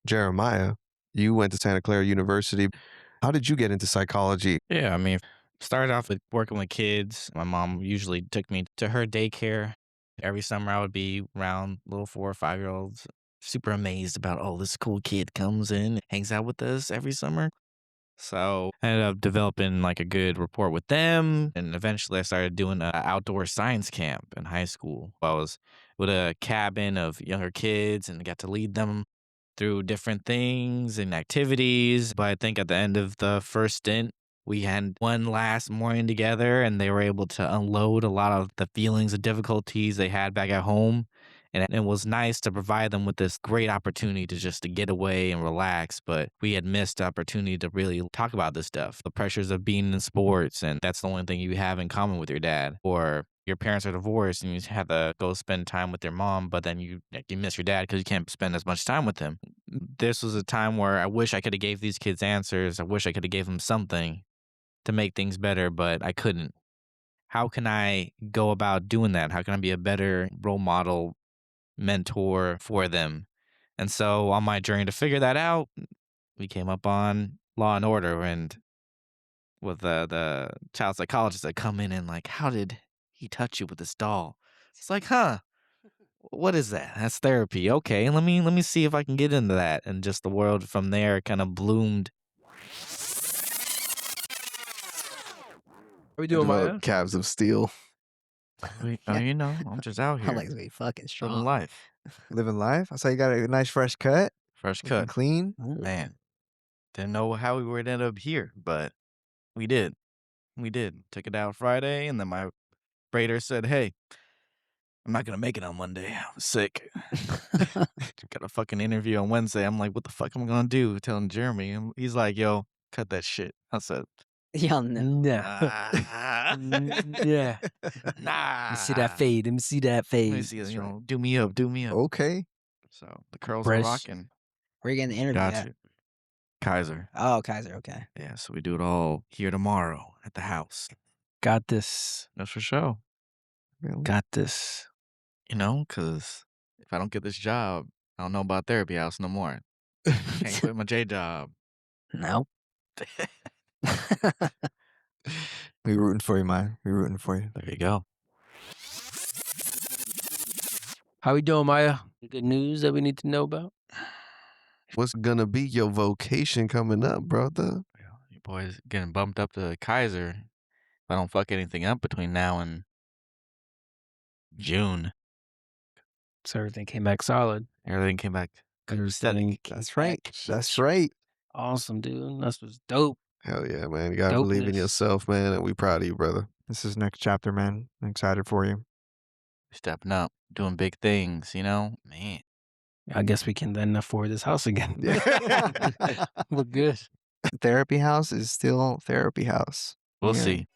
Jeremiah, you went to Santa Clara University. How did you get into psychology? Yeah, I mean, started off with working with kids. My mom usually took me to her daycare. Every summer I would be around little 4 or 5 year olds, super amazed about, oh, this cool kid comes in, hangs out with us every summer. So I ended up developing like a good rapport with them. And eventually I started doing an outdoor science camp in high school. I was with a cabin of younger kids and got to lead them through different things and activities. But I think at the end of the first stint, we had one last morning together and they were able to unload a lot of the feelings of difficulties they had back at home. And it was nice to provide them with this great opportunity to just to get away and relax. But we had missed the opportunity to really talk about this stuff, the pressures of being in sports. And that's the only thing you have in common with your dad. Or your parents are divorced and you have to go spend time with your mom, but then you miss your dad because you can't spend as much time with him. This was a time where I wish I could have gave these kids answers. I wish I could have gave them something to make things better, but I couldn't. How can I go about doing that? How can I be a better role model, mentor for them? And so on my journey to figure that out, we came up on Law and Order, and with the child psychologists that come in and like, how did he touch you with this doll? It's like, huh? What is that? That's therapy. Okay, let me see if I can get into that. And just the world from there kind of bloomed. What are we doing, Maya? Calves of steel. I'm just out I here like to be fucking living strong. life. Living life. I saw you got a nice fresh cut. Fresh Looking cut. clean. Man, didn't know how we would end up here, but we did. We did. Took it out Friday, and then my braider said, hey, I'm not going to make it on Monday. I'm sick. Got a fucking interview on Wednesday. I'm like, what the fuck am I going to do? Telling Jeremy. And he's like, yo, cut that shit. I said, Y'all know. nah. Yeah. Nah. Let me see that fade. Let me see that fade. Let me see, do me up. Do me up. Okay. So the curls Fresh. are rocking. Where you getting the interview Got at? you. Kaiser. Oh, Kaiser. Okay. Yeah, so we do it all here tomorrow at the house. Got this. That's for sure. Really? Got this. Because if I don't get this job, I don't know about therapy house no more. Can't quit my J job. No. We rooting for you, Maya. We rooting for you. There you go. How we doing, Maya? Good news that we need to know about? What's gonna be your vocation coming up, brother? You boys getting bumped up to Kaiser. If I don't fuck anything up between now and June. So everything came back solid. Everything came back. Understanding. That's right. That's right. Awesome, dude. That's what's dope. Hell yeah, man. You gotta believe in Dopeness. yourself, man, and we proud of you, brother. This is next chapter, man. I'm excited for you. Stepping up, doing big things, Man. I guess we can then afford this house again. Yeah. We're good. Therapy house is still therapy house. We'll Yeah. see.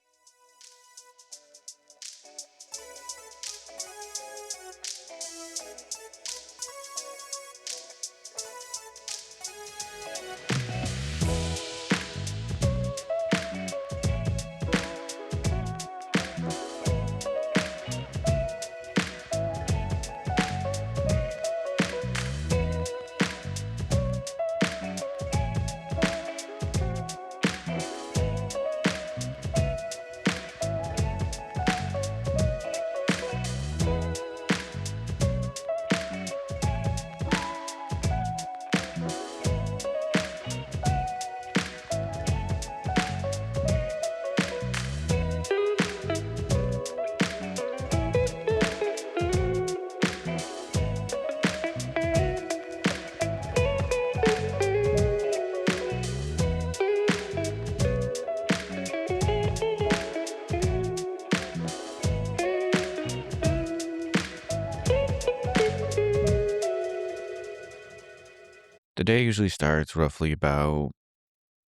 The day usually starts roughly about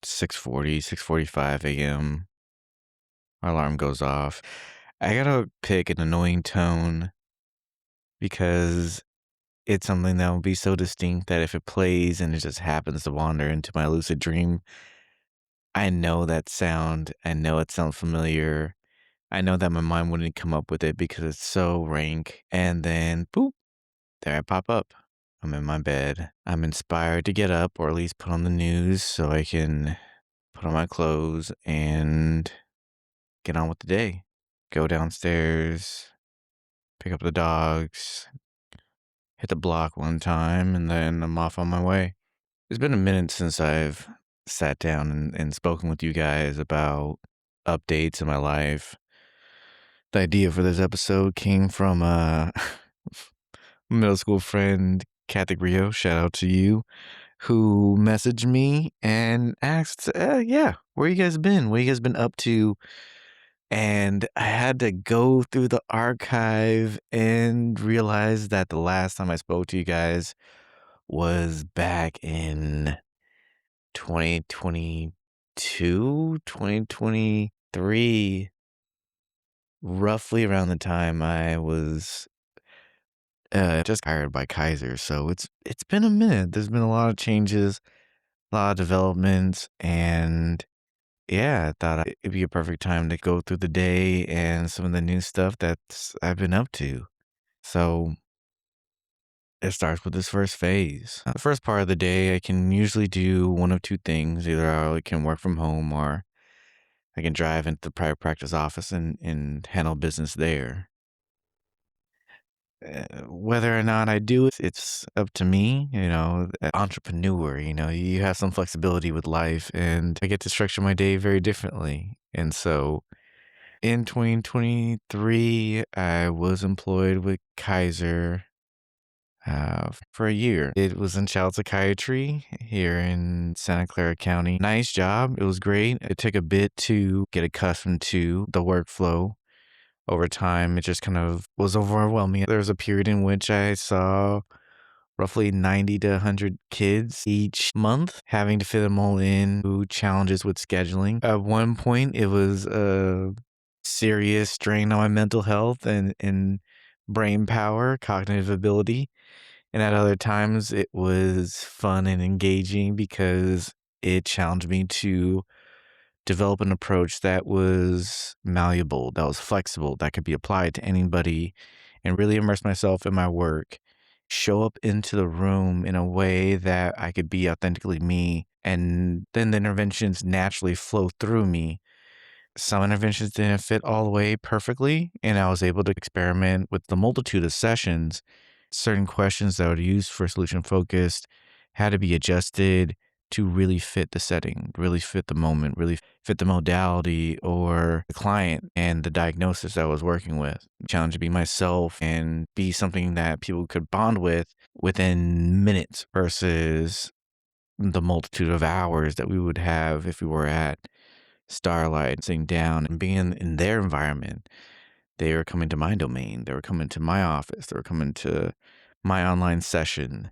6:40, 6:45 a.m. My alarm goes off. I gotta pick an annoying tone because it's something that will be so distinct that if it plays and it just happens to wander into my lucid dream, I know that sound. I know it sounds familiar. I know that my mind wouldn't come up with it because it's so rank. And then, boop, there I pop up. I'm in my bed. I'm inspired to get up or at least put on the news so I can put on my clothes and get on with the day. Go downstairs, pick up the dogs, hit the block one time, and then I'm off on my way. It's been a minute since I've sat down and spoken with you guys about updates in my life. The idea for this episode came from a middle school friend, Kathy Rio, shout out to you, who messaged me and asked, yeah, where you guys been? What you guys been up to? And I had to go through the archive and realize that the last time I spoke to you guys was back in 2022, 2023, roughly around the time I was just hired by Kaiser. So it's been a minute. There's been a lot of changes, a lot of developments, and yeah, I thought it'd be a perfect time to go through the day and some of the new stuff that's I've been up to. So it starts with this first phase. The first part of the day, I can usually do one of two things. Either I can work from home or I can drive into the private practice office and handle business there. Whether or not I do it, it's up to me. Entrepreneur, you have some flexibility with life, and I get to structure my day very differently. And so in 2023, I was employed with Kaiser for a year. It was in child psychiatry here in Santa Clara County. Nice job. It was great. It took a bit to get accustomed to the workflow. Over time, it just kind of was overwhelming. There was a period in which I saw roughly 90 to 100 kids each month, having to fit them all in, challenges with scheduling. At one point, it was a serious strain on my mental health and brain power, cognitive ability. And at other times, it was fun and engaging because it challenged me to develop an approach that was malleable, that was flexible, that could be applied to anybody, and really immerse myself in my work, show up into the room in a way that I could be authentically me, and then the interventions naturally flow through me. Some interventions didn't fit all the way perfectly, and I was able to experiment with the multitude of sessions. Certain questions that I would use for solution focused had to be adjusted to really fit the setting, really fit the moment, really fit the modality or the client and the diagnosis I was working with. Challenge to be myself and be something that people could bond with within minutes versus the multitude of hours that we would have if we were at Starlight, sitting down and being in their environment. They were coming to my domain. They were coming to my office. They were coming to my online session.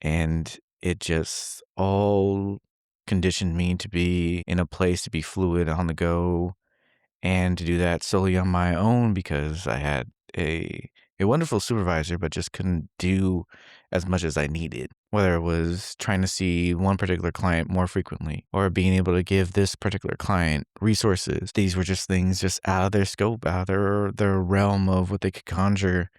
And it just all conditioned me to be in a place to be fluid on the go and to do that solely on my own because I had a wonderful supervisor, but just couldn't do as much as I needed. Whether it was trying to see one particular client more frequently or being able to give this particular client resources. These were just things just out of their scope, out of their realm of what they could conjure,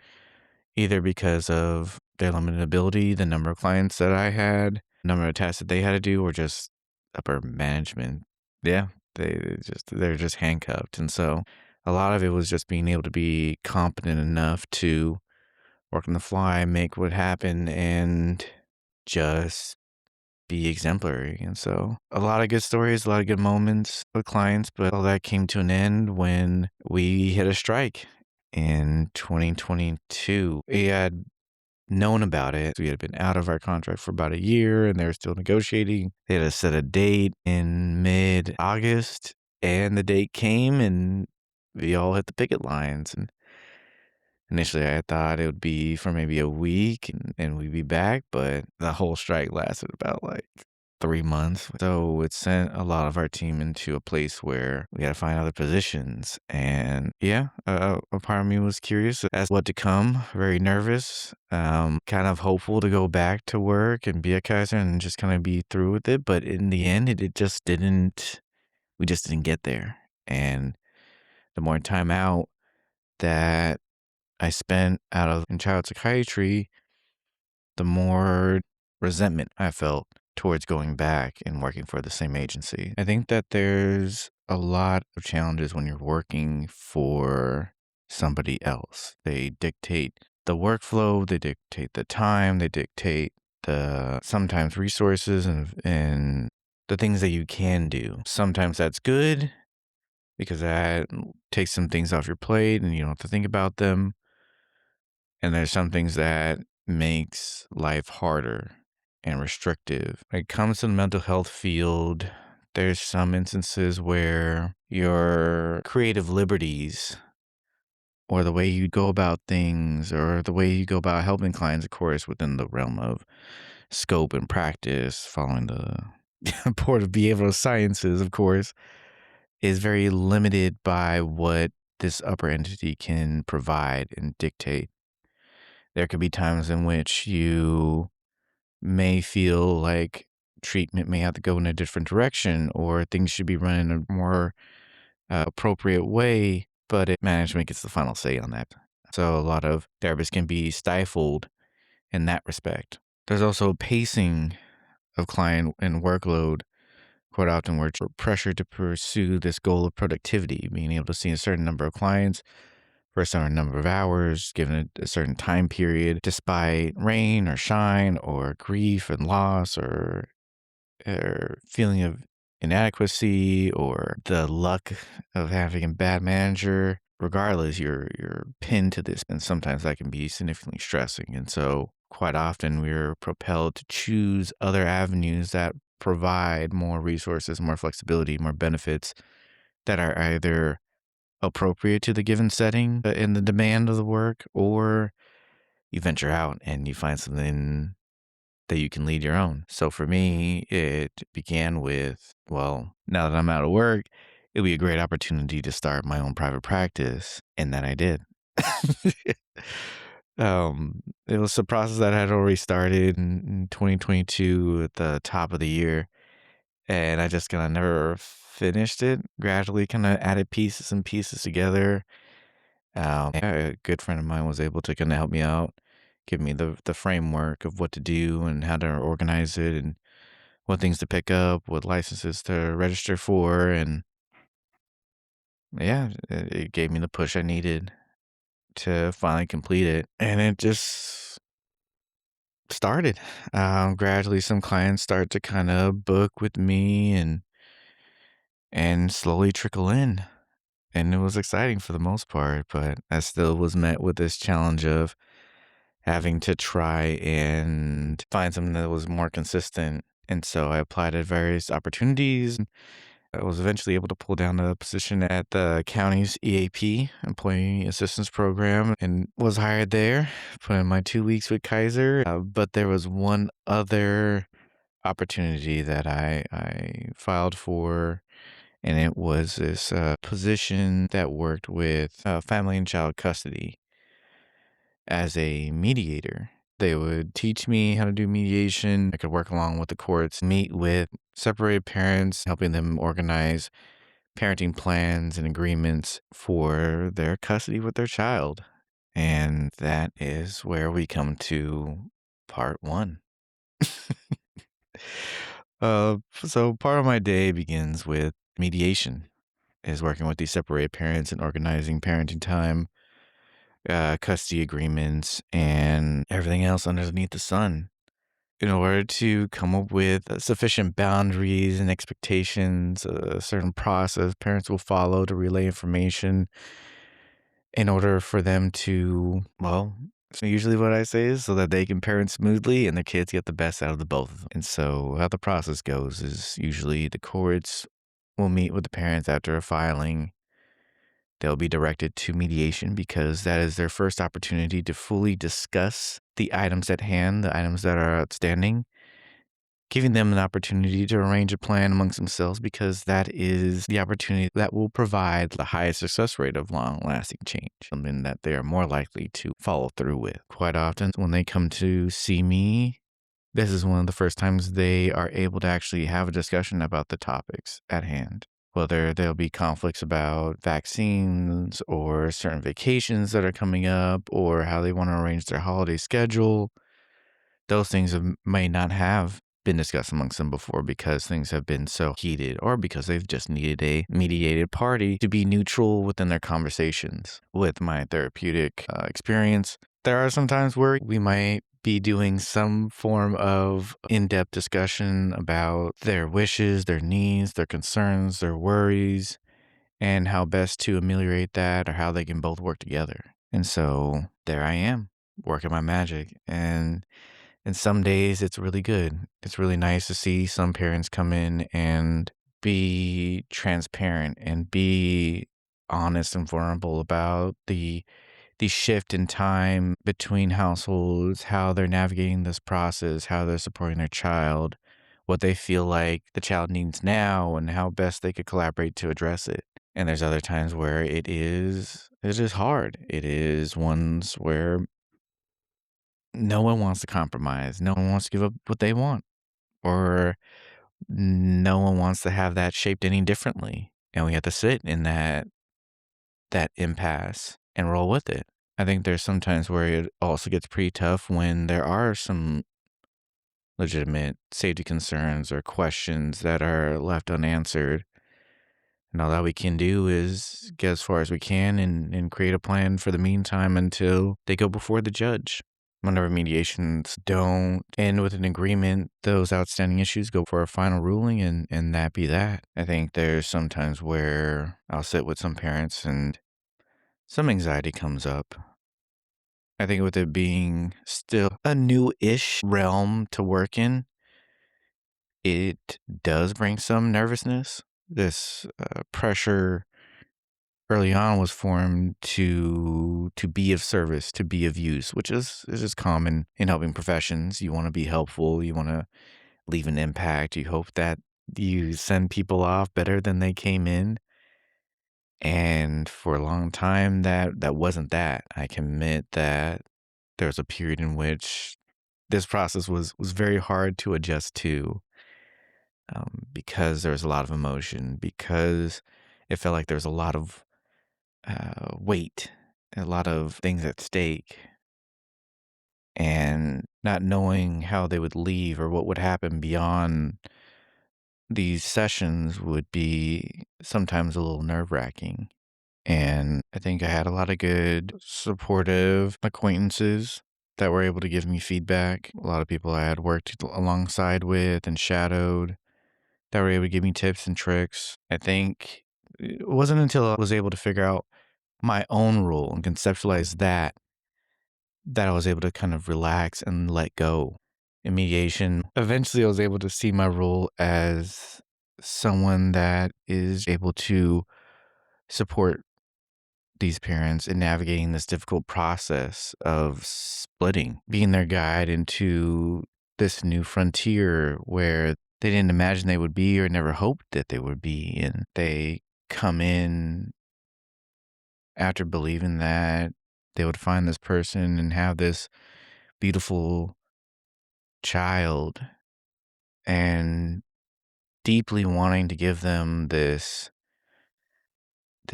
either because of their limited ability, the number of clients that I had, number of tasks that they had to do, or just upper management. Yeah, they're just handcuffed. And so a lot of it was just being able to be competent enough to work on the fly, make what happen, and just be exemplary. And so a lot of good stories, a lot of good moments with clients, but all that came to an end when we hit a strike in 2022. We had known about it. We had been out of our contract for about a year and they were still negotiating. They had to set a date in mid-August and the date came and we all hit the picket lines. And initially I thought it would be for maybe a week and we'd be back, but the whole strike lasted about like 3 months. So it sent a lot of our team into a place where we had to find other positions. And yeah, a part of me was curious as what to come, very nervous, kind of hopeful to go back to work and be a Kaiser and just kind of be through with it. But in the end, it just didn't, we just didn't get there. And the more time out that I spent out of in child psychiatry, the more resentment I felt towards going back and working for the same agency. I think that there's a lot of challenges when you're working for somebody else. They dictate the workflow, they dictate the time, they dictate the sometimes resources and the things that you can do. Sometimes that's good because that takes some things off your plate and you don't have to think about them. And there's some things that makes life harder and restrictive. When it comes to the mental health field, there's some instances where your creative liberties or the way you go about things or the way you go about helping clients, of course, within the realm of scope and practice, following the Board of Behavioral Sciences, of course, is very limited by what this upper entity can provide and dictate. There could be times in which you may feel like treatment may have to go in a different direction or things should be run in a more appropriate way, but management gets the final say on that. So a lot of therapists can be stifled in that respect. There's also pacing of client and workload. Quite often we're pressured to pursue this goal of productivity, being able to see a certain number of clients for a certain number of hours, given a certain time period, despite rain or shine or grief and loss or feeling of inadequacy or the luck of having a bad manager. Regardless, you're pinned to this, and sometimes that can be significantly stressing. And so quite often we're propelled to choose other avenues that provide more resources, more flexibility, more benefits that are either appropriate to the given setting and the demand of the work, or you venture out and you find something that you can lead your own. So for me, it began with, well, now that I'm out of work, it'll be a great opportunity to start my own private practice. And that I did. It was a process that had already started in 2022 at the top of the year. And I just kind of never finished it, gradually kind of added pieces and pieces together. A good friend of mine was able to kind of help me out, give me the framework of what to do and how to organize it and what things to pick up, what licenses to register for. And yeah, it gave me the push I needed to finally complete it. And it just started. Gradually, some clients start to kind of book with me and slowly trickle in. And it was exciting for the most part, but I still was met with this challenge of having to try and find something that was more consistent. And so I applied at various opportunities. I was eventually able to pull down a position at the county's EAP, Employee Assistance Program, and was hired there, put in my 2 weeks with Kaiser. But there was one other opportunity that I filed for, and it was this position that worked with family and child custody as a mediator. They would teach me how to do mediation. I could work along with the courts, meet with separated parents, helping them organize parenting plans and agreements for their custody with their child. And that is where we come to part one. So part of my day begins with mediation, is working with these separated parents and organizing parenting time, custody agreements, and everything else underneath the sun in order to come up with sufficient boundaries and expectations, a certain process parents will follow to relay information in order for them to, well, so usually what I say is so that they can parent smoothly and their kids get the best out of the both of them. And so how the process goes is usually the courts will meet with the parents after a filing. They'll be directed to mediation because that is their first opportunity to fully discuss the items at hand, the items that are outstanding, giving them an opportunity to arrange a plan amongst themselves because that is the opportunity that will provide the highest success rate of long-lasting change, something that they are more likely to follow through with. Quite often when they come to see me, this is one of the first times they are able to actually have a discussion about the topics at hand. Whether there'll be conflicts about vaccines or certain vacations that are coming up or how they want to arrange their holiday schedule. those things may not have been discussed amongst them before because things have been so heated or because they've just needed a mediated party to be neutral within their conversations. With my therapeutic experience, there are some times where we might be doing some form of in-depth discussion about their wishes, their needs, their concerns, their worries, and how best to ameliorate that or how they can both work together. And so there I am working my magic. And some days it's really good. It's really nice to see some parents come in and be transparent and be honest and vulnerable about the shift in time between households, how they're navigating this process, how they're supporting their child, what they feel like the child needs now, and how best they could collaborate to address it. And there's other times where it's just hard. It is ones where no one wants to compromise. No one wants to give up what they want, or no one wants to have that shaped any differently. And we have to sit in that impasse and roll with it. I think there's sometimes where it also gets pretty tough when there are some legitimate safety concerns or questions that are left unanswered. And all that we can do is get as far as we can and create a plan for the meantime until they go before the judge. Whenever mediations don't end with an agreement, those outstanding issues go for a final ruling and that be that. I think there's sometimes where I'll sit with some parents and some anxiety comes up. I think with it being still a new-ish realm to work in, it does bring some nervousness. This pressure early on was formed to be of service, to be of use, which is just common in helping professions. You want to be helpful, you want to leave an impact, you hope that you send people off better than they came in. And for a long time that wasn't that. I can admit that there was a period in which this process was very hard to adjust to, because there was a lot of emotion, because it felt like there was a lot of weight, a lot of things at stake, and not knowing how they would leave or what would happen beyond these sessions would be sometimes a little nerve wracking. And I think I had a lot of good, supportive acquaintances that were able to give me feedback. A lot of people I had worked alongside with and shadowed that were able to give me tips and tricks. I think it wasn't until I was able to figure out my own role and conceptualize that I was able to kind of relax and let go. In mediation, eventually I was able to see my role as someone that is able to support these parents in navigating this difficult process of splitting, being their guide into this new frontier where they didn't imagine they would be or never hoped that they would be. And they come in after believing that they would find this person and have this beautiful child and deeply wanting to give them this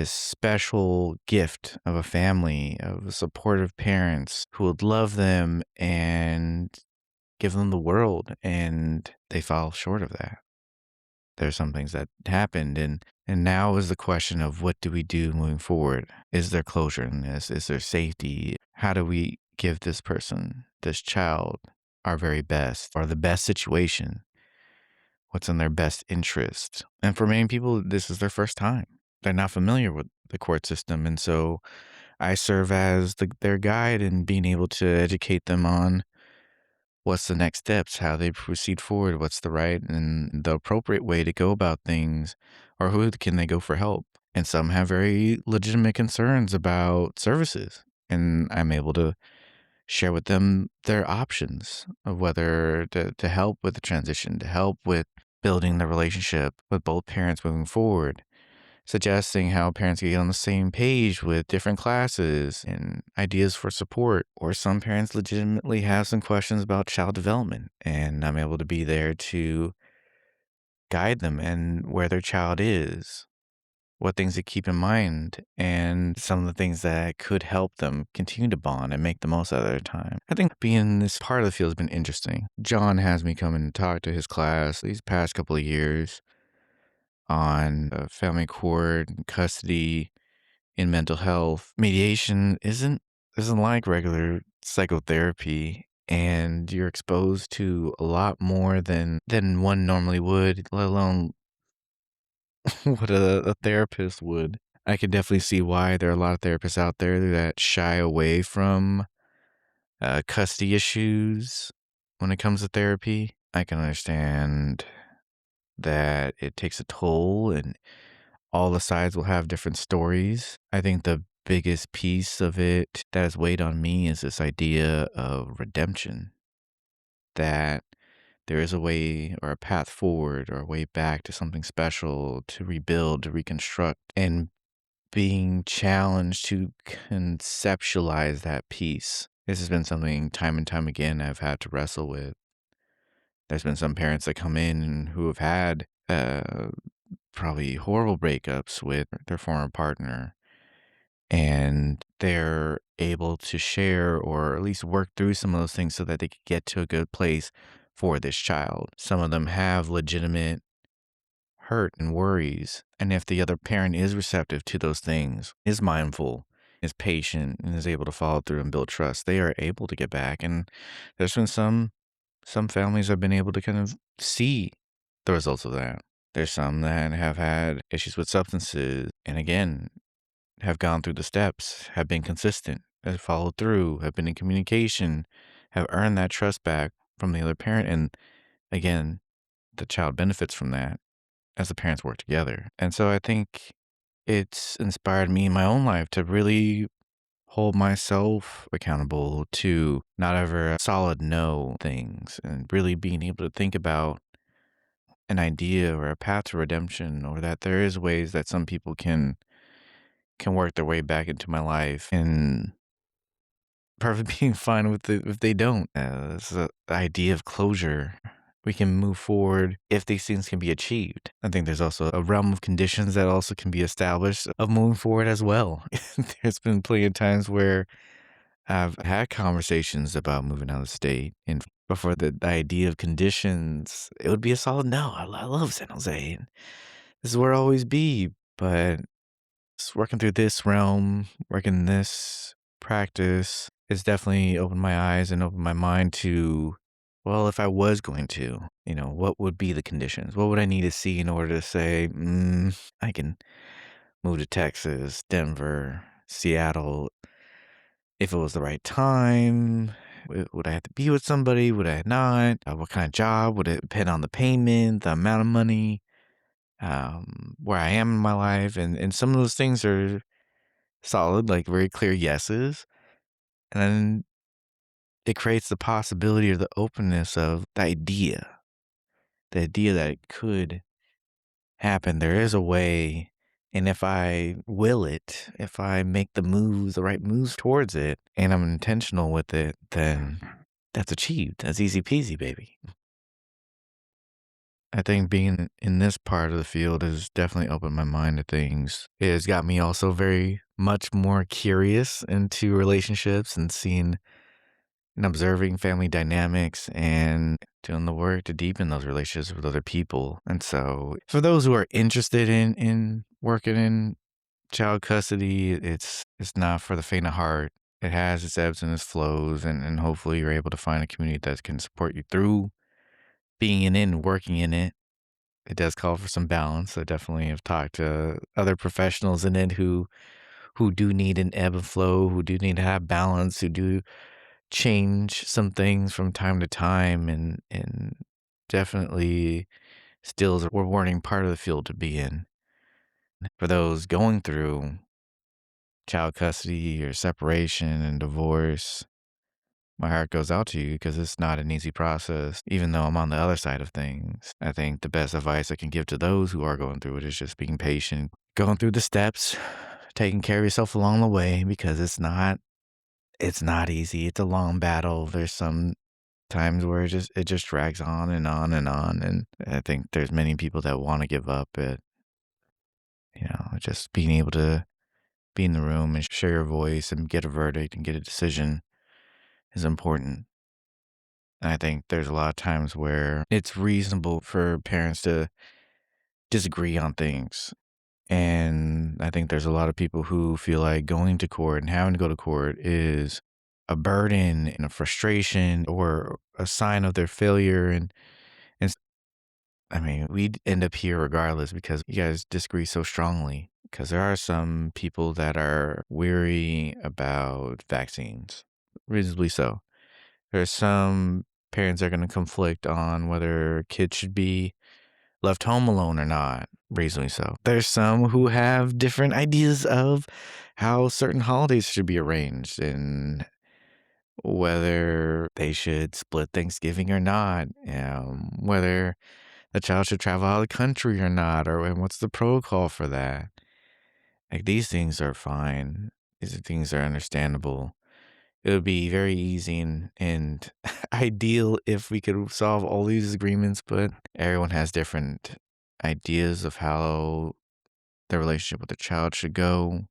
special gift of a family, of supportive parents who would love them and give them the world. And they fall short of that. There's some things that happened. And now is the question of what do we do moving forward? Is there closure in this? Is there safety? How do we give this person, this child, our very best or the best situation? What's in their best interest? And for many people, this is their first time. They're not familiar with the court system. And so I serve as their guide in being able to educate them on what's the next steps, how they proceed forward, what's the right and the appropriate way to go about things, or who can they go for help. And some have very legitimate concerns about services. And I'm able to share with them their options of whether to help with the transition, to help with building the relationship with both parents moving forward, suggesting how parents can get on the same page with different classes and ideas for support. Or some parents legitimately have some questions about child development, and I'm able to be there to guide them and where their child is what things to keep in mind, and some of the things that could help them continue to bond and make the most out of their time. I think being in this part of the field has been interesting. John has me come and talk to his class these past couple of years on family court, and custody, in mental health. Mediation isn't like regular psychotherapy, and you're exposed to a lot more than one normally would, let alone what a therapist would. I can definitely see why there are a lot of therapists out there that shy away from custody issues when it comes to therapy. I can understand that it takes a toll and all the sides will have different stories. I think the biggest piece of it that has weighed on me is this idea of redemption, that there is a way or a path forward or a way back to something special, to rebuild, to reconstruct, and being challenged to conceptualize that piece. This has been something time and time again I've had to wrestle with. There's been some parents that come in who have had probably horrible breakups with their former partner, and they're able to share or at least work through some of those things so that they could get to a good place for this child. Some of them have legitimate hurt and worries. And if the other parent is receptive to those things, is mindful, is patient, and is able to follow through and build trust, they are able to get back. And there's been some families have been able to kind of see the results of that. There's some that have had issues with substances and again have gone through the steps, have been consistent, have followed through, have been in communication, have earned that trust back from the other parent. And again, the child benefits from that as the parents work together. And so I think it's inspired me in my own life to really hold myself accountable to not ever solid no things and really being able to think about an idea or a path to redemption, or that there is ways that some people can work their way back into my life and perfect being fine with it if they don't. It's the idea of closure. We can move forward if these things can be achieved. I think there's also a realm of conditions that also can be established of moving forward as well. There's been plenty of times where I've had conversations about moving out of state, and before the idea of conditions, it would be a solid no. I love San Jose, and this is where I'll always be. But working through this realm, working this practice, has definitely opened my eyes and opened my mind to, well, if I was going to, what would be the conditions? What would I need to see in order to say, I can move to Texas, Denver, Seattle, if it was the right time? Would I have to be with somebody? Would I not? What kind of job? Would it depend on the payment, the amount of money, where I am in my life? And some of those things are solid, like very clear yeses. And then it creates the possibility or the openness of the idea that it could happen. There is a way. And if I will it, if I make the moves, the right moves towards it, and I'm intentional with it, then that's achieved. That's easy peasy, baby. I think being in this part of the field has definitely opened my mind to things. It has got me also very much more curious into relationships and seeing and observing family dynamics and doing the work to deepen those relationships with other people. And so for those who are interested in working in child custody, it's not for the faint of heart. It has its ebbs and its flows, and hopefully you're able to find a community that can support you through being in it and working in it. It does call for some balance. I definitely have talked to other professionals in it who do need an ebb and flow, who do need to have balance, who do change some things from time to time, and definitely still is a rewarding part of the field to be in. For those going through child custody or separation and divorce, my heart goes out to you because it's not an easy process, even though I'm on the other side of things. I think the best advice I can give to those who are going through it is just being patient, going through the steps, taking care of yourself along the way, because it's not easy. It's a long battle. There's some times where it just drags on and on and on. And I think there's many people that want to give up, but Just being able to be in the room and share your voice and get a verdict and get a decision is important. And I think there's a lot of times where it's reasonable for parents to disagree on things. And I think there's a lot of people who feel like going to court and having to go to court is a burden and a frustration or a sign of their failure. And I mean, we'd end up here regardless because you guys disagree so strongly. Because there are some people that are weary about vaccines, reasonably so. There's some parents that are going to conflict on whether kids should be left home alone or not, reasonably so. There's some who have different ideas of how certain holidays should be arranged and whether they should split Thanksgiving or not, whether the child should travel out of the country or not, and what's the protocol for that. Like, these things are fine. These things are understandable. It would be very easy and ideal if we could solve all these agreements, but everyone has different ideas of how their relationship with the child should go,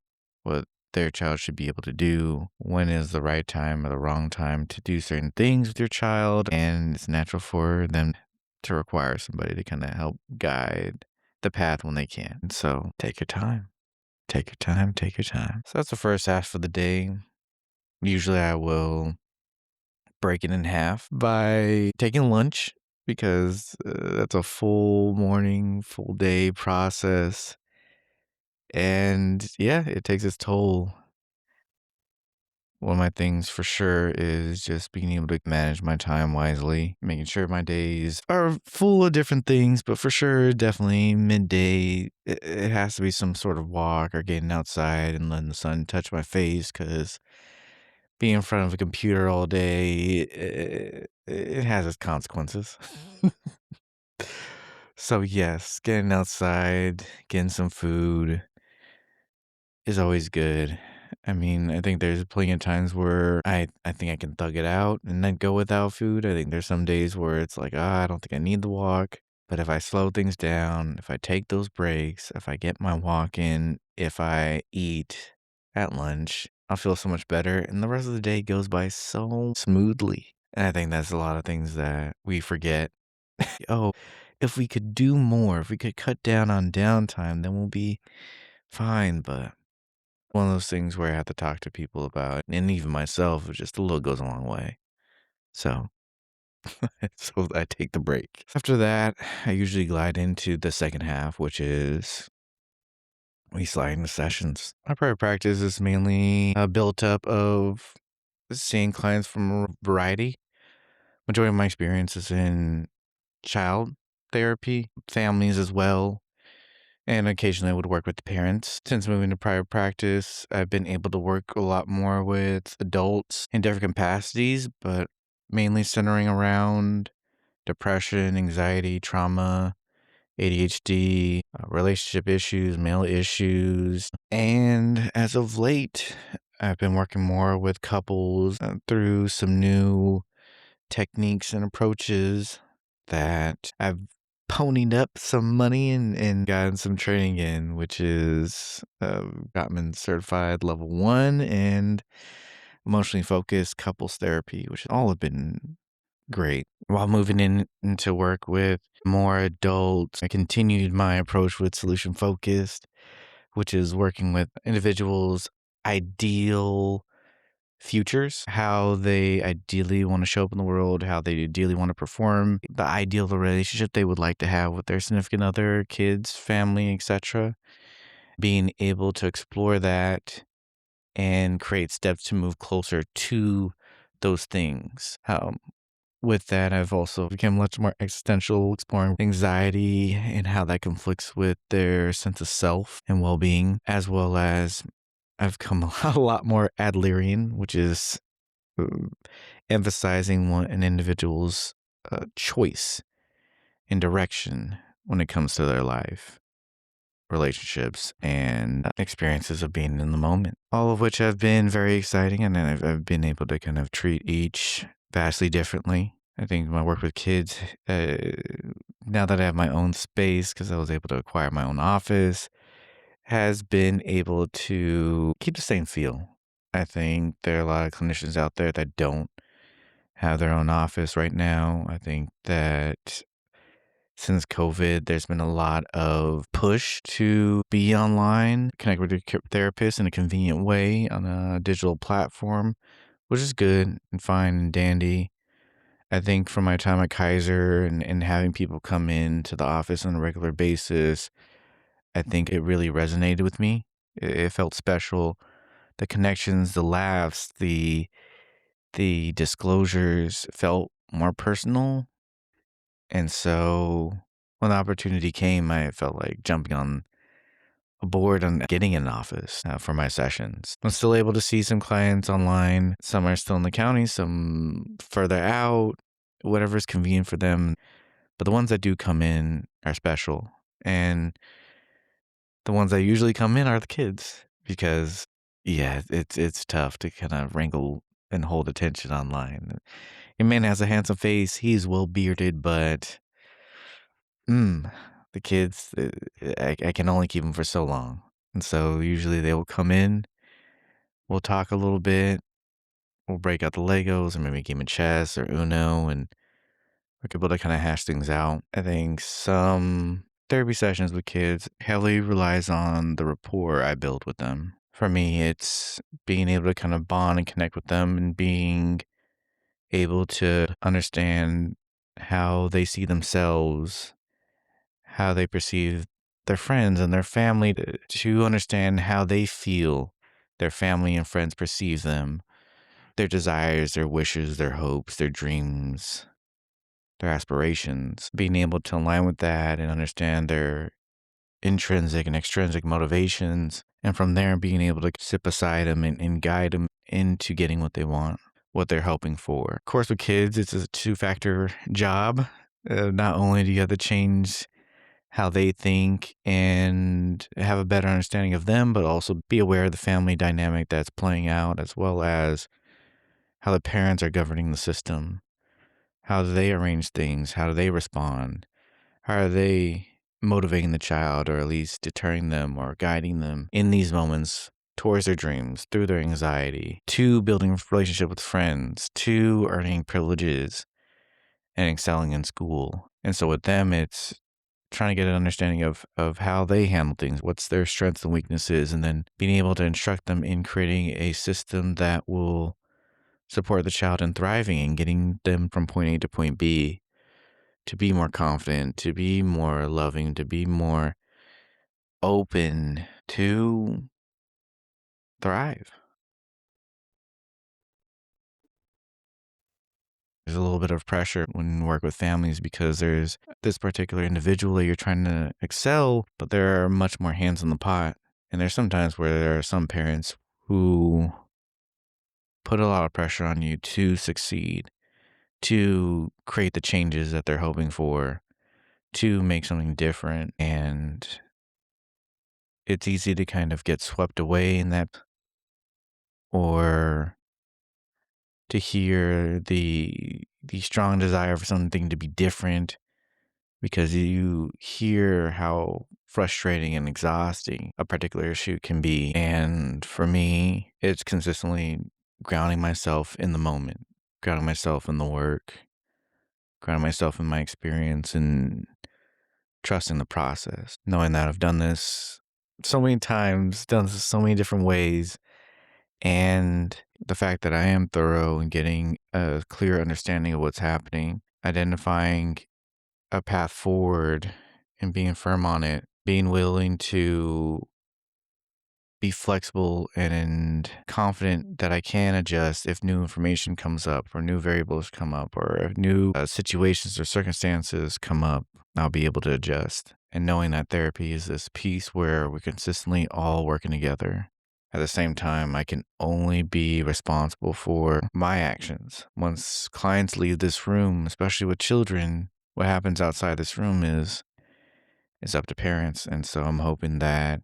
what their child should be able to do, when is the right time or the wrong time to do certain things with your child, and it's natural for them to require somebody to kind of help guide the path when they can. And so take your time. Take your time, take your time. So that's the first half of the day. Usually I will break it in half by taking lunch because that's a full morning, full day process. And yeah, it takes its toll. One of my things for sure is just being able to manage my time wisely, making sure my days are full of different things, but for sure, definitely midday, it has to be some sort of walk or getting outside and letting the sun touch my face because being in front of a computer all day, it has its consequences. So yes, getting outside, getting some food is always good. I mean, I think there's plenty of times where I think I can thug it out and then go without food. I think there's some days where it's like, I don't think I need the walk. But if I slow things down, if I take those breaks, if I get my walk in, if I eat at lunch, I'll feel so much better. And the rest of the day goes by so smoothly. And I think that's a lot of things that we forget. Oh, if we could do more, if we could cut down on downtime, then we'll be fine. But one of those things where I have to talk to people about, and even myself, just a little goes a long way. So, so I take the break. After that, I usually glide into the second half, which is we slide into sessions. My private practice is mainly built up of seeing clients from a variety. Majority of my experience is in child therapy, families as well. And occasionally I would work with the parents. Since moving to private practice, I've been able to work a lot more with adults in different capacities, but mainly centering around depression, anxiety, trauma, ADHD, relationship issues, male issues. And as of late, I've been working more with couples through some new techniques and approaches that I've ponied up some money and gotten some training in, which is Gottman certified level 1 and emotionally focused couples therapy, which all have been great. While moving into work with more adults, I continued my approach with solution focused, which is working with individuals' ideal futures, how they ideally want to show up in the world, how they ideally want to perform, the ideal relationship they would like to have with their significant other, kids, family, etc. Being able to explore that and create steps to move closer to those things. With that, I've also become much more existential, exploring anxiety and how that conflicts with their sense of self and well-being, as well as I've come a lot more Adlerian, which is emphasizing an individual's choice and direction when it comes to their life, relationships, and experiences of being in the moment. All of which have been very exciting, and I've been able to kind of treat each vastly differently. I think my work with kids, now that I have my own space, because I was able to acquire my own office, has been able to keep the same feel. I think there are a lot of clinicians out there that don't have their own office right now. I think that since COVID, there's been a lot of push to be online, connect with your therapist in a convenient way on a digital platform, which is good and fine and dandy. I think from my time at Kaiser and having people come in to the office on a regular basis, I think it really resonated with me. It felt special. The connections, the laughs, the disclosures felt more personal. And so when the opportunity came, I felt like jumping on board on getting an office for my sessions. I'm still able to see some clients online. Some are still in the county, some further out, whatever's convenient for them. But the ones that do come in are special. And the ones that usually come in are the kids because, yeah, it's tough to kind of wrangle and hold attention online. Your man has a handsome face. He's well bearded, but the kids, I can only keep them for so long. And so usually they will come in, we'll talk a little bit, we'll break out the Legos or maybe a game of chess or Uno, and we're able to kind of hash things out. I think some therapy sessions with kids heavily relies on the rapport I build with them. For me, it's being able to kind of bond and connect with them and being able to understand how they see themselves, how they perceive their friends and their family, to understand how they feel their family and friends perceive them, their desires, their wishes, their hopes, their dreams, their aspirations, being able to align with that and understand their intrinsic and extrinsic motivations. And from there, being able to sit beside them and guide them into getting what they want, what they're hoping for. Of course, with kids, it's a two-factor job. Not only do you have to change how they think and have a better understanding of them, but also be aware of the family dynamic that's playing out, as well as how the parents are governing the system. How do they arrange things? How do they respond? How are they motivating the child, or at least deterring them or guiding them in these moments towards their dreams, through their anxiety, to building a relationship with friends, to earning privileges and excelling in school? And so with them, it's trying to get an understanding of how they handle things, what's their strengths and weaknesses, and then being able to instruct them in creating a system that will support the child in thriving and getting them from point A to point B to be more confident, to be more loving, to be more open, to thrive. There's a little bit of pressure when you work with families because there's this particular individual that you're trying to excel, but there are much more hands in the pot. And there's sometimes where there are some parents who put a lot of pressure on you to succeed, to create the changes that they're hoping for, to make something different. And it's easy to kind of get swept away in that, or to hear the strong desire for something to be different because you hear how frustrating and exhausting a particular issue can be. And for me, it's consistently grounding myself in the moment, grounding myself in the work, grounding myself in my experience, and trusting the process, knowing that I've done this so many times, done this so many different ways. And the fact that I am thorough and getting a clear understanding of what's happening, identifying a path forward and being firm on it, being willing to be flexible and confident that I can adjust if new information comes up or new variables come up or if new situations or circumstances come up, I'll be able to adjust. And knowing that therapy is this piece where we're consistently all working together. At the same time, I can only be responsible for my actions. Once clients leave this room, especially with children, what happens outside this room is up to parents. And so I'm hoping that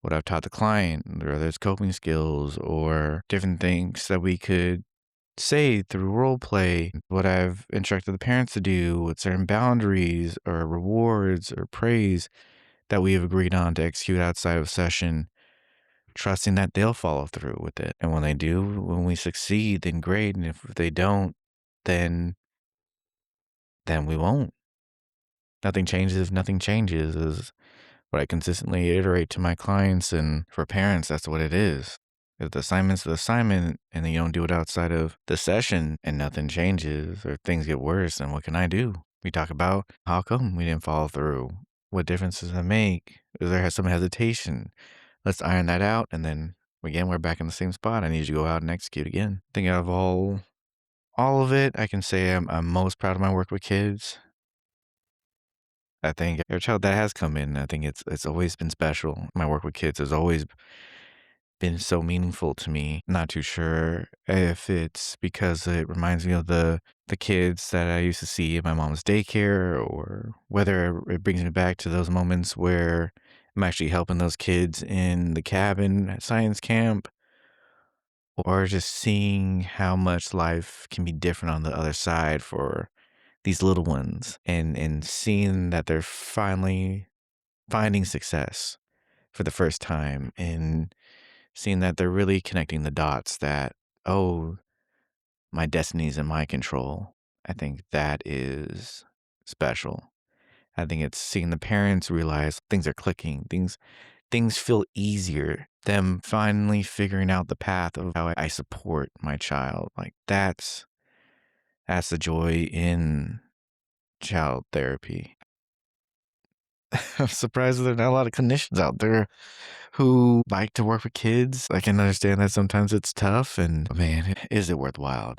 what I've taught the client, whether it's coping skills or different things that we could say through role play, what I've instructed the parents to do with certain boundaries or rewards or praise, that we have agreed on to execute outside of session, trusting that they'll follow through with it. And when they do, when we succeed, then great. And if they don't, then we won't. Nothing changes if nothing changes is what I consistently iterate to my clients, and for parents, that's what it is. If the assignment's the assignment and then you don't do it outside of the session and nothing changes or things get worse, then what can I do? We talk about how come we didn't follow through? What difference does that make? Is there some hesitation? Let's iron that out, and then again, we're back in the same spot. I need you to go out and execute again. I think out of all of it, I can say I'm most proud of my work with kids. I think every child that has come in, I think it's always been special. My work with kids has always been so meaningful to me. Not too sure if it's because it reminds me of the kids that I used to see at my mom's daycare, or whether it brings me back to those moments where I'm actually helping those kids in the cabin at science camp, or just seeing how much life can be different on the other side for these little ones, and seeing that they're finally finding success for the first time, and seeing that they're really connecting the dots that, oh, my destiny's in my control. I think that is special. I think it's seeing the parents realize things are clicking, things feel easier, them finally figuring out the path of how I support my child. Like that's the joy in child therapy. I'm surprised there are not a lot of clinicians out there who like to work with kids. I can understand that sometimes it's tough, and man, is it worthwhile?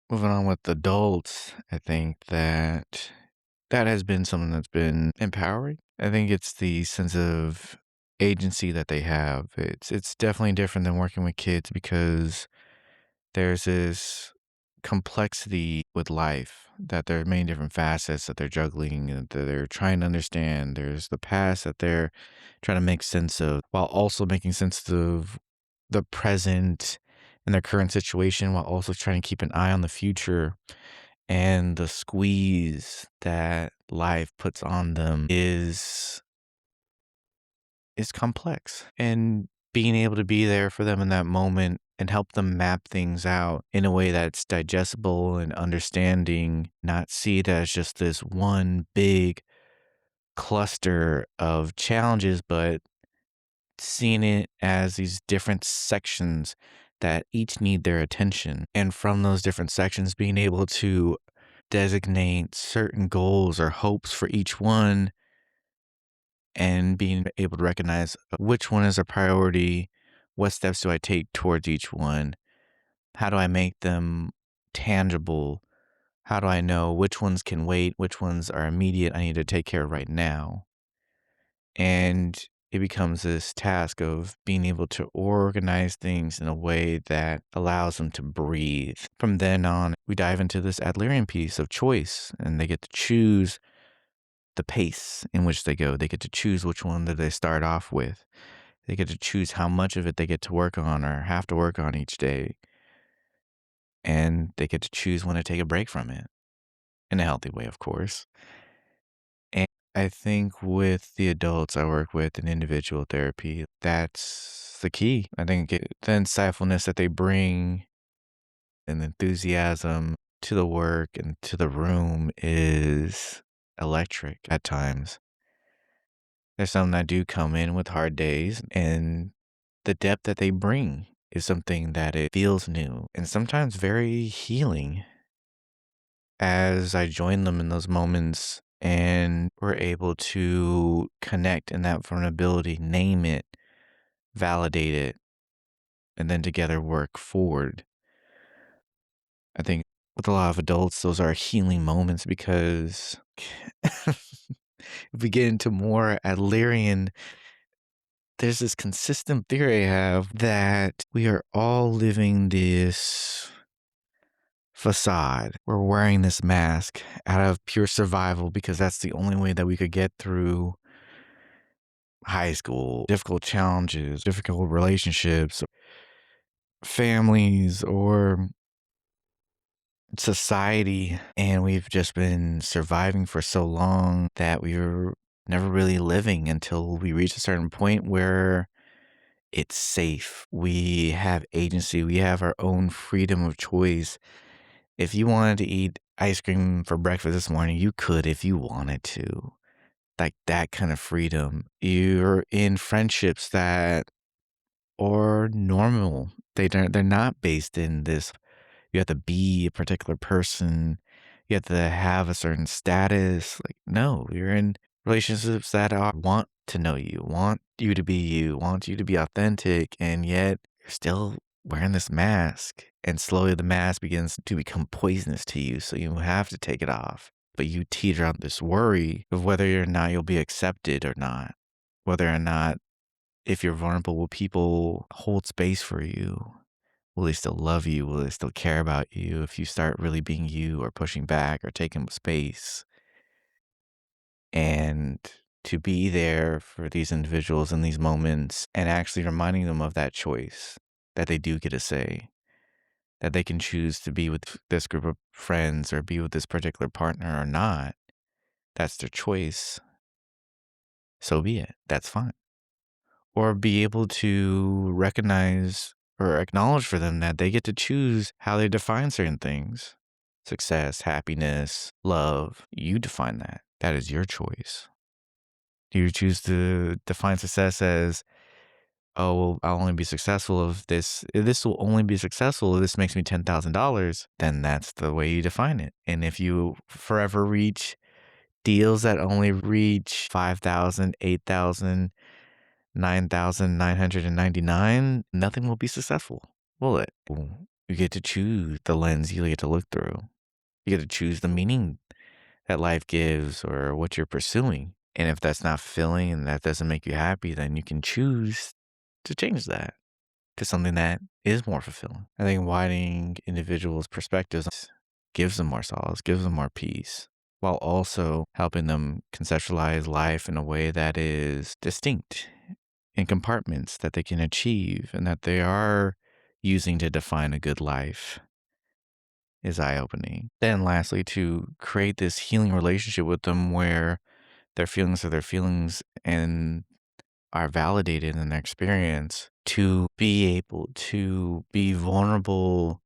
Moving on with adults, I think that has been something that's been empowering. I think it's the sense of agency that they have. It's definitely different than working with kids because there's this complexity with life, that there are many different facets that they're juggling and that they're trying to understand. There's the past that they're trying to make sense of, while also making sense of the present and their current situation, while also trying to keep an eye on the future. And the squeeze that life puts on them is complex. And being able to be there for them in that moment and help them map things out in a way that's digestible and understanding, not see it as just this one big cluster of challenges, but seeing it as these different sections that each need their attention. And from those different sections, being able to designate certain goals or hopes for each one, and being able to recognize which one is a priority, what steps do I take towards each one, how do I make them tangible, how do I know which ones can wait, which ones are immediate, I need to take care of right now. And it becomes this task of being able to organize things in a way that allows them to breathe. From then on, we dive into this Adlerian piece of choice, and they get to choose the pace in which they go. They get to choose which one that they start off with. They get to choose how much of it they get to work on or have to work on each day. And they get to choose when to take a break from it, in a healthy way, of course. And I think with the adults I work with in individual therapy, that's the key. I think the insightfulness that they bring and the enthusiasm to the work and to the room is electric at times. There's some that do come in with hard days, and the depth that they bring is something that it feels new and sometimes very healing. As I join them in those moments and we're able to connect in that vulnerability, name it, validate it, and then together work forward. I think with a lot of adults, those are healing moments because if we get into more Adlerian, there's this consistent theory I have that we are all living this facade. We're wearing this mask out of pure survival because that's the only way that we could get through high school, difficult challenges, difficult relationships, families, or society, and we've just been surviving for so long that we were never really living until we reach a certain point where it's safe. We have agency. We have our own freedom of choice. If you wanted to eat ice cream for breakfast this morning, you could if you wanted to. Like that kind of freedom. You're in friendships that are normal. They're not based in this you have to be a particular person. You have to have a certain status. Like, no, you're in relationships that want to know you, want you to be you, want you to be authentic, and yet you're still wearing this mask. And slowly the mask begins to become poisonous to you. So you have to take it off. But you teeter on this worry of whether or not you'll be accepted or not, whether or not if you're vulnerable, will people hold space for you? Will they still love you? Will they still care about you if you start really being you or pushing back or taking space? And to be there for these individuals in these moments and actually reminding them of that choice that they do get a say, that they can choose to be with this group of friends or be with this particular partner or not. That's their choice. So be it. That's fine. Or be able to recognize or acknowledge for them that they get to choose how they define certain things. Success, happiness, love. You define that. That is your choice. Do you choose to define success as, oh, well, I'll only be successful if this will only be successful if this makes me $10,000, then that's the way you define it. And if you forever reach deals that only reach 5,000, 8,000, 9,999, nothing will be successful, will it? You get to choose the lens you get to look through. You get to choose the meaning that life gives or what you're pursuing. And if that's not fulfilling and that doesn't make you happy, then you can choose to change that to something that is more fulfilling. I think widening individuals' perspectives gives them more solace, gives them more peace, while also helping them conceptualize life in a way that is distinct in compartments that they can achieve and that they are using to define a good life is eye-opening. Then lastly, to create this healing relationship with them where their feelings are their feelings and are validated in their experience, to be able to be vulnerable,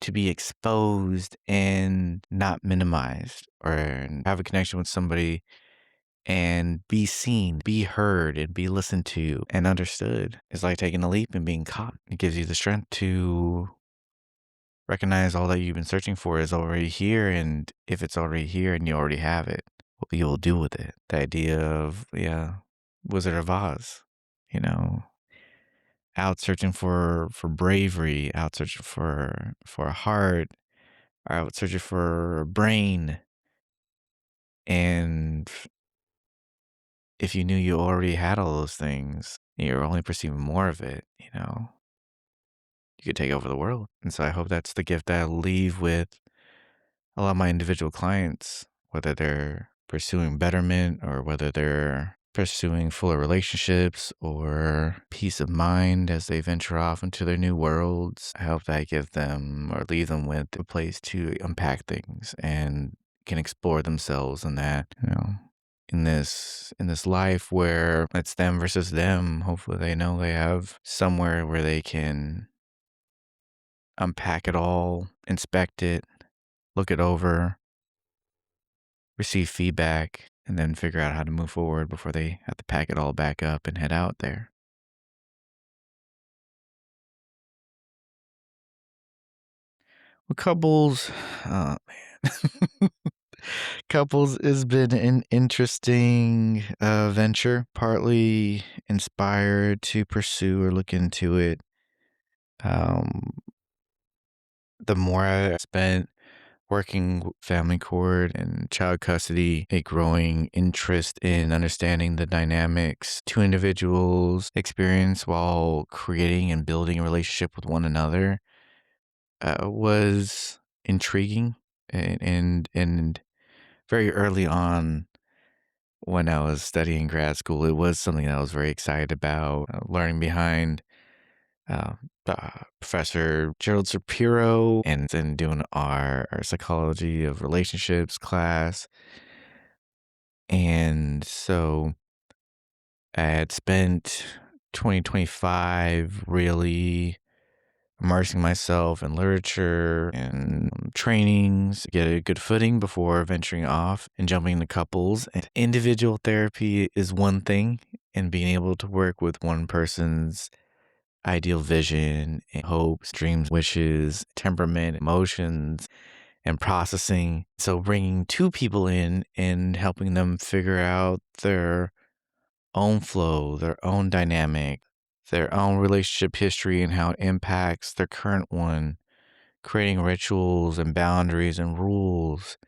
to be exposed and not minimized, or have a connection with somebody and be seen, be heard, and be listened to and understood. It's like taking a leap and being caught. It gives you the strength to recognize all that you've been searching for is already here. And if it's already here and you already have it, what you'll do with it. The idea of, Wizard of Oz, you know, out searching for bravery, out searching for a heart, out searching for a brain. And if you knew you already had all those things, and you're only perceiving more of it, you could take over the world. And so I hope that's the gift that I leave with a lot of my individual clients, whether they're pursuing betterment or whether they're pursuing fuller relationships or peace of mind as they venture off into their new worlds. I hope that I give them or leave them with a place to unpack things and can explore themselves in that, in this life where it's them versus them. Hopefully they know they have somewhere where they can unpack it all, inspect it, look it over, receive feedback, and then figure out how to move forward before they have to pack it all back up and head out there. Well, couples, oh man. Couples has been an interesting venture, partly inspired to pursue or look into it. Um, the more I spent working with family court and child custody, a growing interest in understanding the dynamics two individuals experience while creating and building a relationship with one another was intriguing and very early on when I was studying grad school, it was something that I was very excited about, learning behind uh, Professor Gerald Shapiro, and then doing our psychology of relationships class. And so I had spent 2025 really immersing myself in literature and trainings to get a good footing before venturing off and jumping into couples. And individual therapy is one thing, and being able to work with one person's ideal vision and hopes, dreams, wishes, temperament, emotions, and processing. So bringing two people in and helping them figure out their own flow, their own dynamic, their own relationship history and how it impacts their current one, creating rituals and boundaries and rules,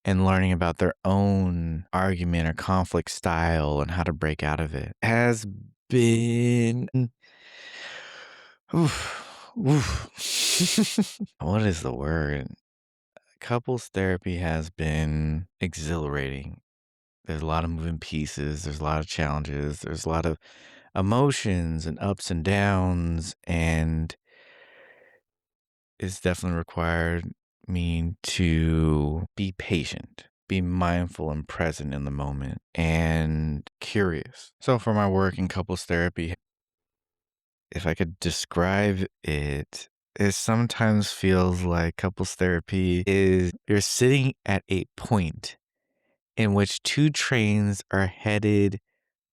and learning about their own argument or conflict style and how to break out of it has been. Oof, oof. What is the word? Couples therapy has been exhilarating. There's a lot of moving pieces, there's a lot of challenges, there's a lot of emotions and ups and downs, and it's definitely required me to be patient, be mindful and present in the moment, and curious. So for my work in couples therapy, if I could describe it, it sometimes feels like couples therapy is you're sitting at a point in which two trains are headed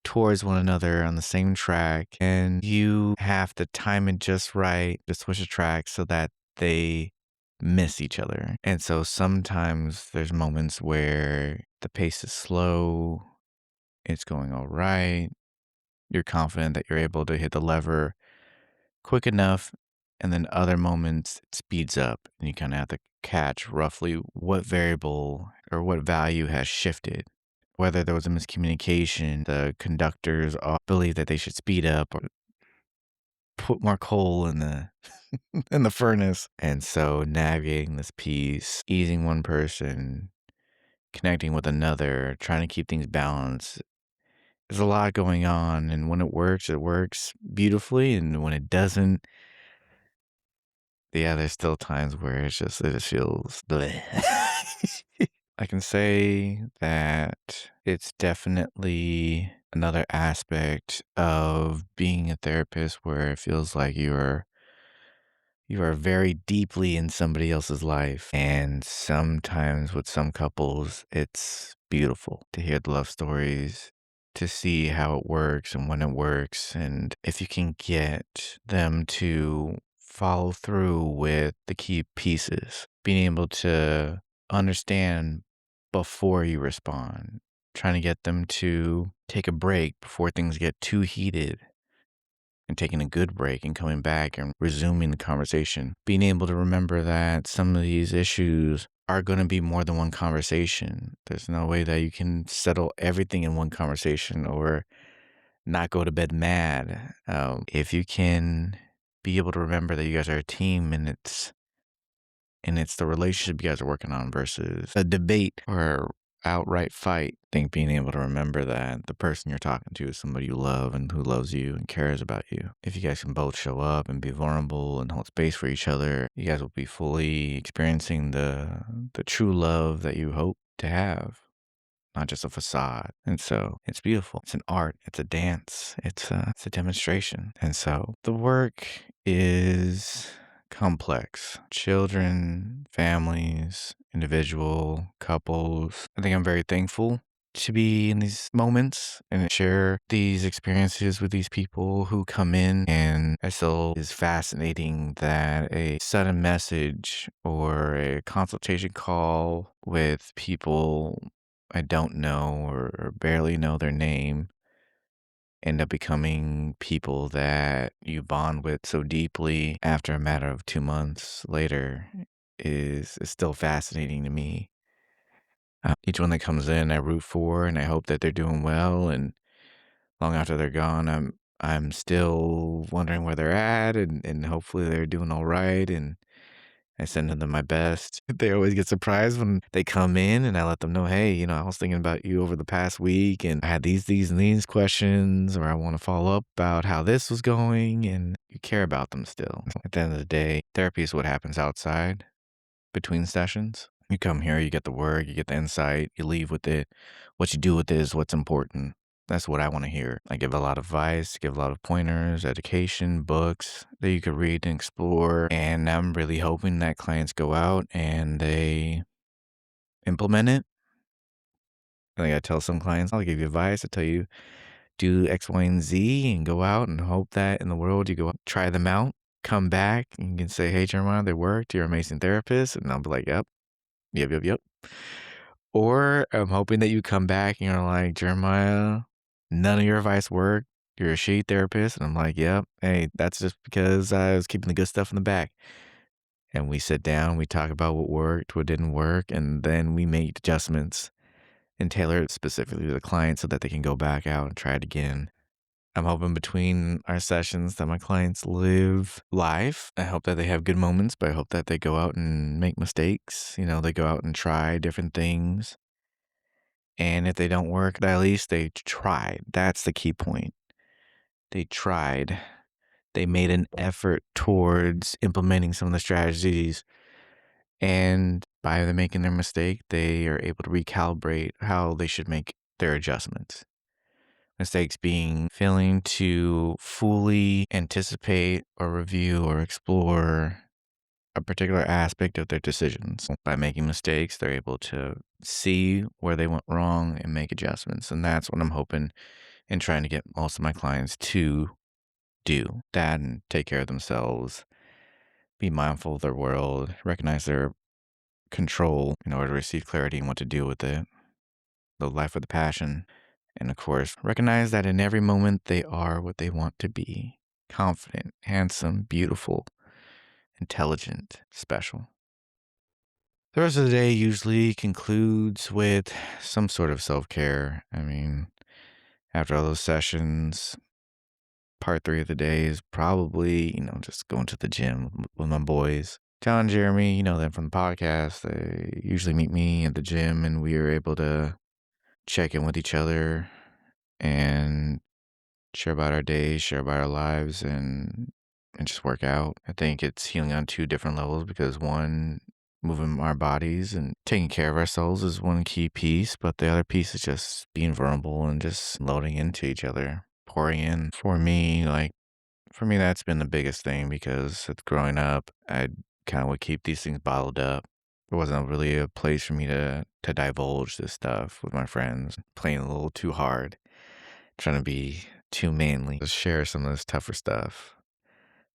towards one another on the same track, and you have to time it just right to switch the track so that they miss each other. And so sometimes there's moments where the pace is slow, it's going all right, you're confident that you're able to hit the lever quick enough, and then other moments it speeds up and you kind of have to catch roughly what variable or what value has shifted. Whether there was a miscommunication, the conductors all believe that they should speed up or put more coal in the in the furnace. And so navigating this piece, easing one person, connecting with another, trying to keep things balanced. There's a lot going on, and when it works beautifully, and when it doesn't, yeah, there's still times where it just feels bleh. I can say that it's definitely another aspect of being a therapist where it feels like you are very deeply in somebody else's life. And sometimes with some couples, it's beautiful to hear the love stories, to see how it works and when it works. And if you can get them to follow through with the key pieces, being able to understand before you respond, trying to get them to take a break before things get too heated and taking a good break and coming back and resuming the conversation. Being able to remember that some of these issues are going to be more than one conversation. There's no way that you can settle everything in one conversation or not go to bed mad. If you can be able to remember that you guys are a team and it's the relationship you guys are working on versus a debate or outright fight. I think being able to remember that the person you're talking to is somebody you love and who loves you and cares about you. If you guys can both show up and be vulnerable and hold space for each other, you guys will be fully experiencing the true love that you hope to have, not just a facade. And so it's beautiful. It's an art. It's a dance. It's a demonstration. And so the work is complex. Children, families, individual, couples. I think I'm very thankful to be in these moments and share these experiences with these people who come in. And it still is fascinating that a sudden message or a consultation call with people I don't know or barely know their name end up becoming people that you bond with so deeply after a matter of 2 months later is still fascinating to me. Each one that comes in, I root for, and I hope that they're doing well. And long after they're gone, I'm still wondering where they're at, and hopefully they're doing all right. And I send them my best. They always get surprised when they come in and I let them know, hey, I was thinking about you over the past week and I had these, and these questions, or I want to follow up about how this was going, and you care about them still. At the end of the day, therapy is what happens outside between sessions. You come here, you get the work, you get the insight, you leave with it. What you do with it is what's important. That's what I want to hear. I give a lot of advice, give a lot of pointers, education, books that you could read and explore. And I'm really hoping that clients go out and they implement it. Like I tell some clients, I'll give you advice. I tell you, do X, Y, and Z and go out and hope that in the world you go try them out, come back and you can say, hey, Jeremiah, they worked. You're an amazing therapist. And I'll be like, yep, yep, yep, yep. Or I'm hoping that you come back and you're like, Jeremiah, none of your advice worked. You're a shitty therapist. And I'm like, yep. Hey, that's just because I was keeping the good stuff in the back. And we sit down, we talk about what worked, what didn't work, and then we make adjustments and tailor it specifically to the client so that they can go back out and try it again. I'm hoping between our sessions that my clients live life. I hope that they have good moments, but I hope that they go out and make mistakes. They go out and try different things. And if they don't work, at least they tried. That's the key point. They tried. They made an effort towards implementing some of the strategies. And by them making their mistake, they are able to recalibrate how they should make their adjustments. Mistakes being failing to fully anticipate or review or explore a particular aspect of their decisions. By making mistakes, they're able to see where they went wrong and make adjustments. And that's what I'm hoping and trying to get most of my clients to do. That and take care of themselves, be mindful of their world, recognize their control in order to receive clarity and what to do with it, live life with a passion. And of course, recognize that in every moment they are what they want to be: confident, handsome, beautiful, intelligent, special. The rest of the day usually concludes with some sort of self-care. After all those sessions, part 3 of the day is probably, just going to the gym with my boys. John and Jeremy, them from the podcast, they usually meet me at the gym and we are able to check in with each other and share about our days, share about our lives, and just work out. I think it's healing on 2 different levels because one, moving our bodies and taking care of ourselves is one key piece, but the other piece is just being vulnerable and just loading into each other, pouring in. For me, that's been the biggest thing because growing up, I kind of would keep these things bottled up. There wasn't really a place for me to divulge this stuff with my friends, playing a little too hard, trying to be too manly to share some of this tougher stuff,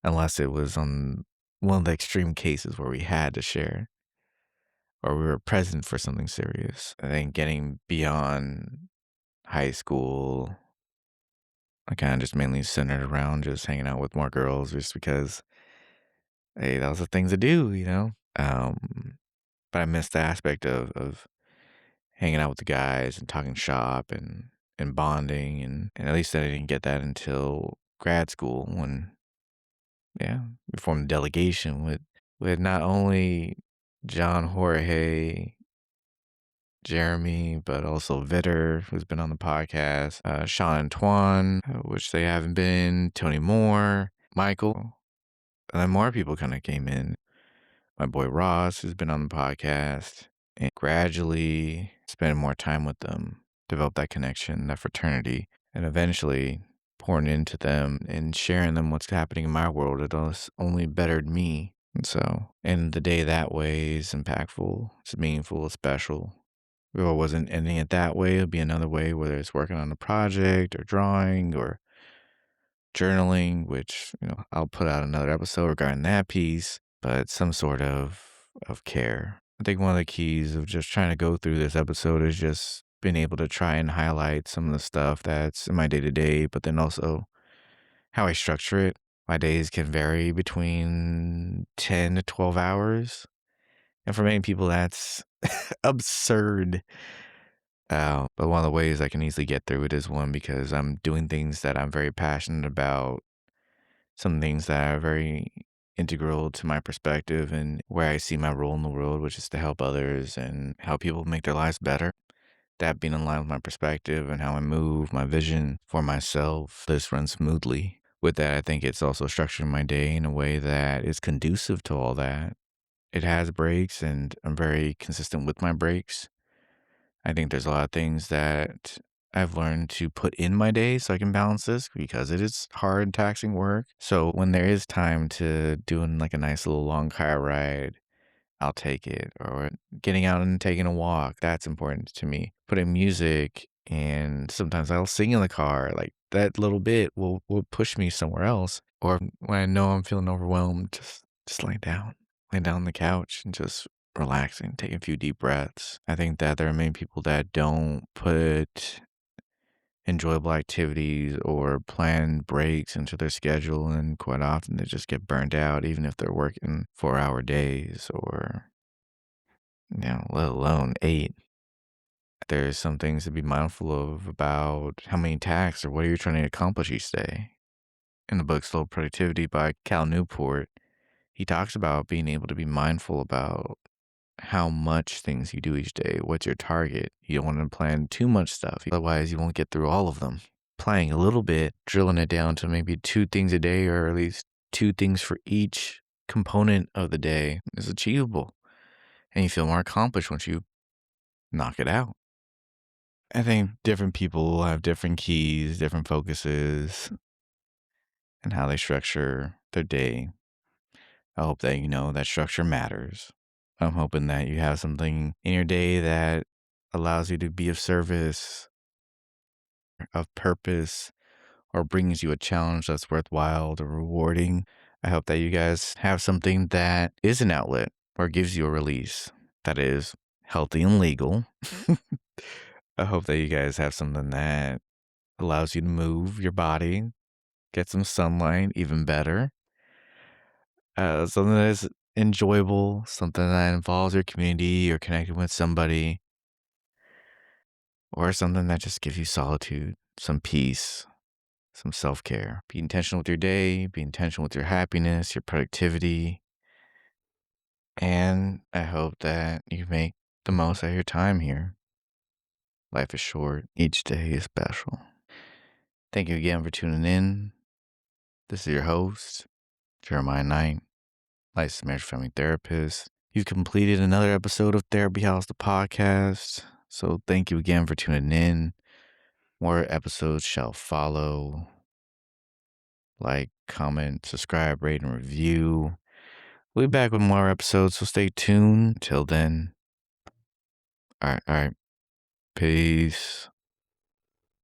unless it was on one of the extreme cases where we had to share or we were present for something serious. I think getting beyond high school, I kind of just mainly centered around just hanging out with more girls just because, hey, that was the thing to do. But I missed the aspect of hanging out with the guys and talking shop and bonding. And at least I didn't get that until grad school when, yeah, we formed a delegation with not only John, Jorge, Jeremy, but also Vitter, who's been on the podcast, Sean and Twan, which they haven't been, Tony Moore, Michael, and then more people kind of came in. My boy Ross, who's been on the podcast, and gradually spending more time with them, develop that connection, that fraternity, and eventually pouring into them and sharing them what's happening in my world. It has only bettered me. And so, and the day that way is impactful, it's meaningful, it's special. If it wasn't ending it that way, it'd be another way, whether it's working on a project or drawing or journaling, which, I'll put out another episode regarding that piece, but some sort of care. I think one of the keys of just trying to go through this episode is just being able to try and highlight some of the stuff that's in my day to day, but then also how I structure it. My days can vary between 10 to 12 hours. And for many people, that's absurd. But one of the ways I can easily get through it is one, because I'm doing things that I'm very passionate about, some things that are very integral to my perspective and where I see my role in the world, which is to help others and help people make their lives better. That being in line with my perspective and how I move, my vision for myself, this runs smoothly. With that, I think it's also structuring my day in a way that is conducive to all that. It has breaks, and I'm very consistent with my breaks. I think there's a lot of things that I've learned to put in my day so I can balance this because it is hard, taxing work. So when there is time to doing like a nice little long car ride, I'll take it. Or getting out and taking a walk, that's important to me. Putting music, and sometimes I'll sing in the car. Like that little bit will push me somewhere else. Or when I know I'm feeling overwhelmed, just lay down on the couch and just relaxing, taking a few deep breaths. I think that there are many people that don't put enjoyable activities or planned breaks into their schedule, and quite often they just get burned out, even if they're working 4-hour days or, let alone 8. There's some things to be mindful of about how many tasks or what are you trying to accomplish each day. In the book Slow Productivity by Cal Newport, he talks about being able to be mindful about how much things you do each day. What's your target? You don't want to plan too much stuff, otherwise you won't get through all of them. Planning a little bit, drilling it down to maybe 2 things a day, or at least 2 things for each component of the day, is achievable. And you feel more accomplished once you knock it out. I think different people have different keys, different focuses, and how they structure their day. I hope that you know that structure matters. I'm hoping that you have something in your day that allows you to be of service, of purpose, or brings you a challenge that's worthwhile or rewarding. I hope that you guys have something that is an outlet or gives you a release that is healthy and legal. I hope that you guys have something that allows you to move your body, get some sunlight, even better. Something that is enjoyable, something that involves your community or connecting with somebody, or something that just gives you solitude, some peace, some self care. Be intentional with your day, be intentional with your happiness, your productivity. And I hope that you make the most out of your time here. Life is short, each day is special. Thank you again for tuning in. This is your host, Jeremiah Knight, licensed marriage family therapist. You've completed another episode of Therapy House, the podcast. So thank you again for tuning in. More episodes shall follow. Like, comment, subscribe, rate, and review. We'll be back with more episodes, so stay tuned. Till then, all right. Peace.